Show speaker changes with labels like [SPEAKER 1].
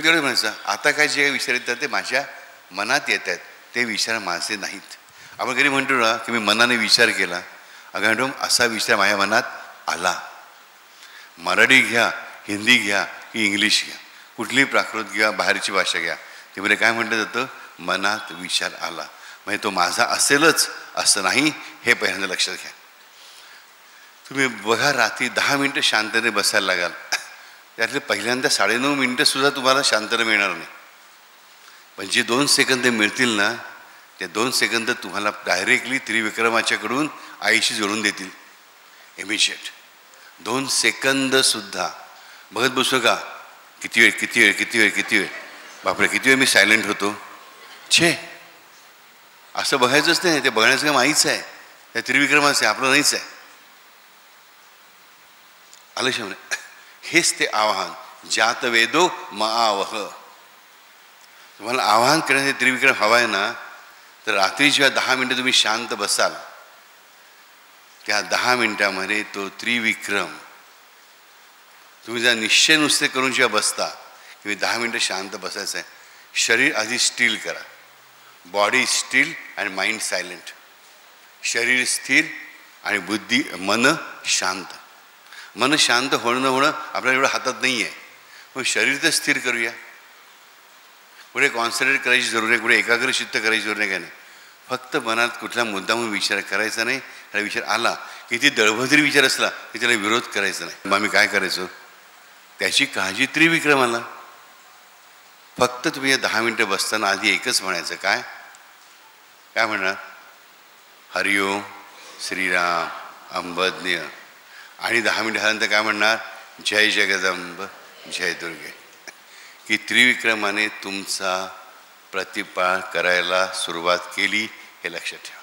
[SPEAKER 1] तेवढं म्हणायचं आता काय जे विचार येतात ते माझ्या मनात येत आहेत, ते विचार माझे नाहीत. आपण कधी म्हणतो ना की मी मनाने विचार केला, अगं मॅडम असा विचार माझ्या मनात आला. मराठी घ्या, हिंदी घ्या की इंग्लिश घ्या, कुठलीही प्राकृत घ्या, बाहेरची भाषा घ्या, ते म्हणजे काय म्हटलं जातं, मनात विचार आला म्हणजे तो माझा असेलच असं नाही, हे पहिल्यांदा लक्षात घ्या. तुम्ही बघा रात्री 10 मिनटं शांततेने बसायला लागाल, त्यातले पहिल्यांदा 9.5 मिनटंसुद्धा तुम्हाला शांतता मिळणार नाही. पण जे 2 सेकंद मिळतील ना, ते 2 सेकंद तुम्हाला डायरेक्टली त्रिविक्रमाच्याकडून आईशी जोडून देतील. इमिजिएट 2 सेकंदसुद्धा बघत बसू का, किती वेळ किती वेळ किती वेळ किती वेळ, बापरे किती वेळ मी सायलेंट होतो. छे, असं बघायचंच नाही, ते बघण्याचं काम आईच आहे, त्या त्रिविक्रमाचं आहे, आपलं नाहीच आहे. आलं शब्द, हेच ते आवाहन, जात वेदो महावह. तुम्हाला आवाहन करण्याचे त्रिविक्रम हवा आहे ना, तर रात्री जेव्हा 10 मिनटं तुम्ही शांत बसाल, त्या 10 मिनटामध्ये तो त्रिविक्रम तुम्ही जर निश्चय नुसते करून जेव्हा बसता की 10 मिनटं शांत बसायचं आहे, शरीर आधी स्टील करा, बॉडी स्टील आणि माइंड सायलेंट. शरीर स्थिर आणि बुद्धी मन शांत. मन शांत होणं आपल्याला एवढं हातात नाही आहे, पण शरीर तर स्थिर करूया. कुठे कॉन्सन्ट्रेट करायची जरूर नाही, कुठे एकाग्रचित्त करायची जरूर नाही, काय नाही. फक्त मनात कुठला मुद्दामून विचार करायचा नाही. हा विचार आला किती दळभद्री विचार असला की त्याला विरोध करायचा नाही. मग आम्ही काय करायचो, त्याची काळजी त्रिविक्रमाला. फक्त तुम्ही या 10 मिनटं बसताना आधी एकच म्हणायचं, काय काय म्हणणार, हरिओम श्रीराम अंबज्ञ. आणि 10 मिनटं झाल्यानंतर काय म्हणणार, जय जगदंब जय दुर्गे. की त्रिविक्रमाने तुमचा प्रतिपाळ करायला सुरुवात केली, हे लक्षात ठेवा.